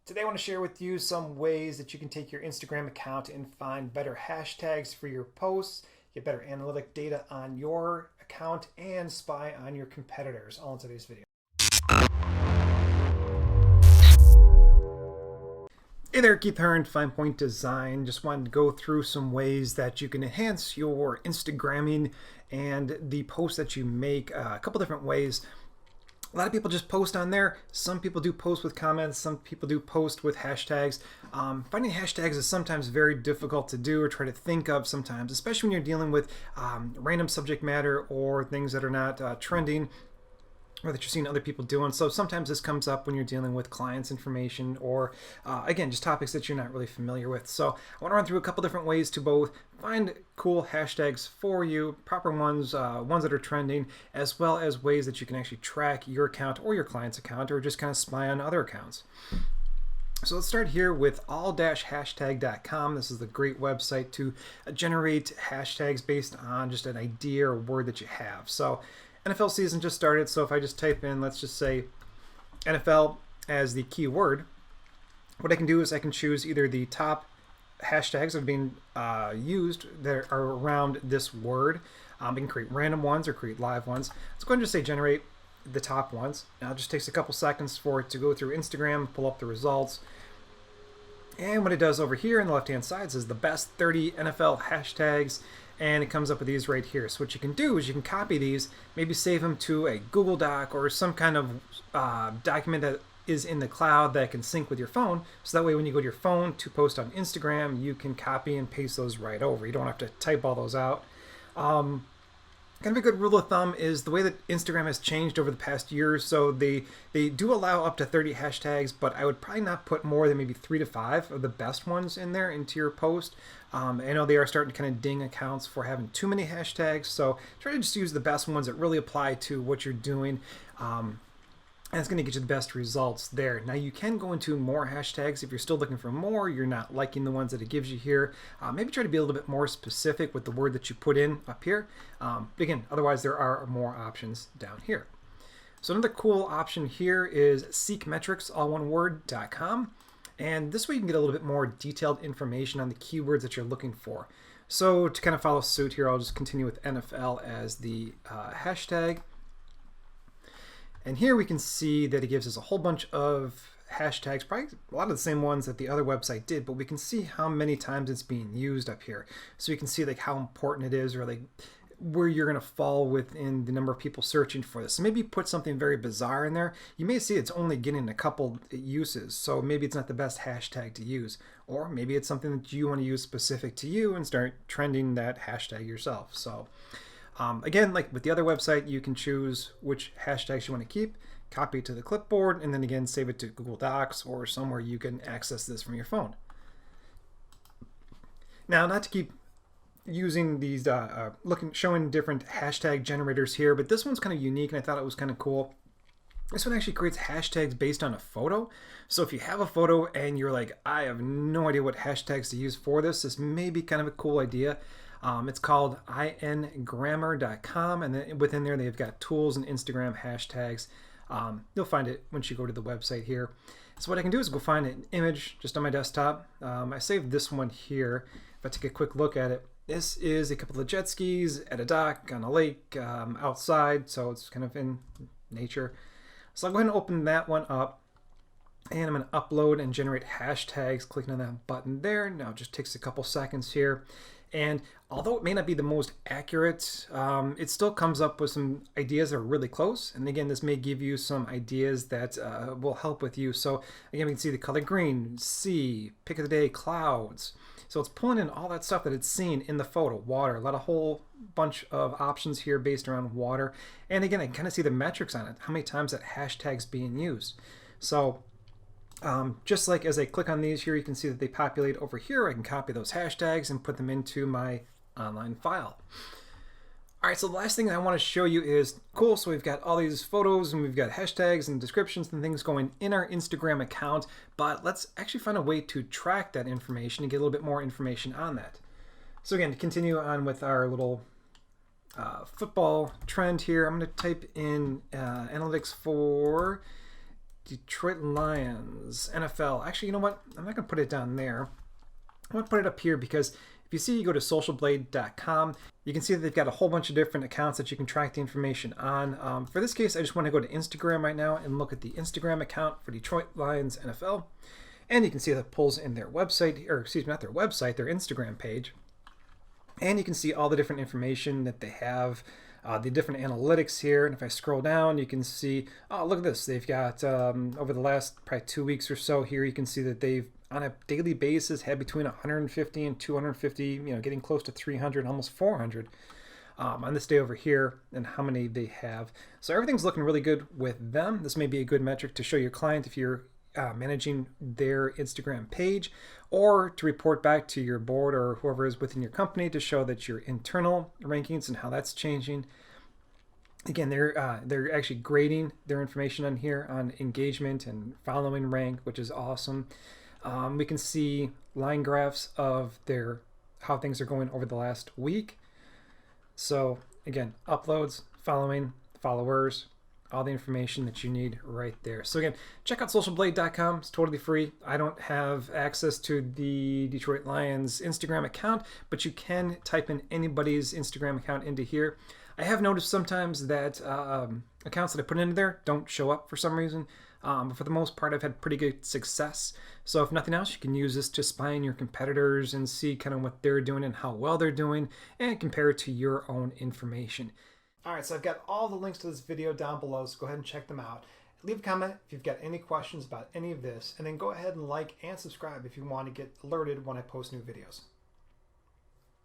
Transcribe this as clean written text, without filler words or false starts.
Today I want to share with you some ways that you can take your Instagram account and find better hashtags for your posts, get better analytic data on your account, and spy on your competitors, all in today's video. Hey there, Keith Hearn, Fine Point Design. Just wanted to go through some ways that you can enhance your Instagramming and the posts that you make, a couple different ways. A lot of people just post on there. Some people do post with comments. Some people do post with hashtags. Finding hashtags is sometimes very difficult to do or try to think of sometimes, especially when you're dealing with random subject matter or things that are not trending or that you're seeing other people doing. So sometimes this comes up when you're dealing with clients' information or, again, just topics that you're not really familiar with. So I want to run through a couple different ways to both find cool hashtags for you, proper ones, ones that are trending, as well as ways that you can actually track your account or your client's account or just kind of spy on other accounts. So let's start here with all-hashtag.com. This is a great website to generate hashtags based on just an idea or word that you have. So NFL season just started, so if I just type in, let's just say NFL as the keyword, what I can do is I can choose either the top hashtags that are being used that are around this word. We can create random ones or create live ones. Let's go ahead and just say generate the top ones. Now it just takes a couple seconds for it to go through Instagram, pull up the results. And what it does over here on the left-hand side is the best 30 NFL hashtags, and it comes up with these right here. So what you can do is you can copy these, maybe save them to a Google Doc or some kind of document that is in the cloud that can sync with your phone. So that way when you go to your phone to post on Instagram, you can copy and paste those right over. You don't have to type all those out. Kind of a good rule of thumb is the way that Instagram has changed over the past year or so. They do allow up to 30 hashtags, but I would probably not put more than maybe 3 to 5 of the best ones in there into your post. I know they are starting to kind of ding accounts for having too many hashtags, so try to just use the best ones that really apply to what you're doing. And it's going to get you the best results there. Now you can go into more hashtags if you're still looking for more, you're not liking the ones that it gives you here. Maybe try to be a little bit more specific with the word that you put in up here. But again, otherwise there are more options down here. So another cool option here is seekmetrics, all one word.com. And this way you can get a little bit more detailed information on the keywords that you're looking for. So to kind of follow suit here, I'll just continue with NFL as the hashtag. And here we can see that it gives us a whole bunch of hashtags, probably a lot of the same ones that the other website did, but we can see how many times it's being used up here. So you can see like how important it is or like where you're going to fall within the number of people searching for this. So maybe put something very bizarre in there. You may see it's only getting a couple uses, so maybe it's not the best hashtag to use. Or maybe it's something that you want to use specific to you and start trending that hashtag yourself. So again, like with the other website, you can choose which hashtags you want to keep, copy it to the clipboard, and then again, save it to Google Docs or somewhere you can access this from your phone. Now, not to keep using these, showing different hashtag generators here, but this one's kind of unique and I thought it was kind of cool. This one actually creates hashtags based on a photo. So if you have a photo and you're like, I have no idea what hashtags to use for this, this may be kind of a cool idea. It's called ingrammar.com, and then within there they've got tools and Instagram hashtags. You'll find it once you go to the website here. So what I can do is go find an image just on my desktop. I saved this one here. If I take a quick look at it, this is a couple of jet skis at a dock on a lake outside, so it's kind of in nature. So I'll go ahead and open that one up. And I'm going to upload and generate hashtags, clicking on that button there. Now it just takes a couple seconds here. And although it may not be the most accurate, it still comes up with some ideas that are really close. And again, this may give you some ideas that will help with you. So again, we can see the color green, sea, pick of the day, clouds. So it's pulling in all that stuff that it's seen in the photo, water, a whole bunch of options here based around water. And again, I can kind of see the metrics on it, how many times that hashtag's being used. So just like as I click on these here, you can see that they populate over here. I can copy those hashtags and put them into my online file. All right, so the last thing I want to show you is cool. So we've got all these photos and we've got hashtags and descriptions and things going in our Instagram account, but let's actually find a way to track that information and get a little bit more information on that. So again, to continue on with our little football trend here, I'm going to type in analytics for Detroit Lions, NFL. Actually, you know what? I'm not going to put it down there. I'm going to put it up here because if you see, you go to socialblade.com, you can see that they've got a whole bunch of different accounts that you can track the information on. For this case, I just want to go to Instagram right now and look at the Instagram account for Detroit Lions NFL. And you can see that pulls in their website, or excuse me, not their website, their Instagram page. And you can see all the different information that they have, the different analytics here. And if I scroll down, you can see, oh, look at this. They've got, over the last probably 2 weeks or so here, you can see that they've, on a daily basis, had between 150 and 250, getting close to 300, almost 400 on this day over here, and how many they have. So everything's looking really good with them. This may be a good metric to show your client if you're managing their Instagram page, or to report back to your board or whoever is within your company to show that your internal rankings and how that's changing. Again, they're actually grading their information on here on engagement and following rank, which is awesome. We can see line graphs of how things are going over the last week. So again, uploads, following, followers, all the information that you need right there. So again, check out socialblade.com. It's totally free. I don't have access to the Detroit Lions Instagram account, but you can type in anybody's Instagram account into here. I have noticed sometimes that accounts that I put into there don't show up for some reason. But for the most part, I've had pretty good success. So if nothing else, you can use this to spy on your competitors and see kind of what they're doing and how well they're doing, and compare it to your own information. All right, so I've got all the links to this video down below, so go ahead and check them out. Leave a comment if you've got any questions about any of this, and then go ahead and like and subscribe if you want to get alerted when I post new videos.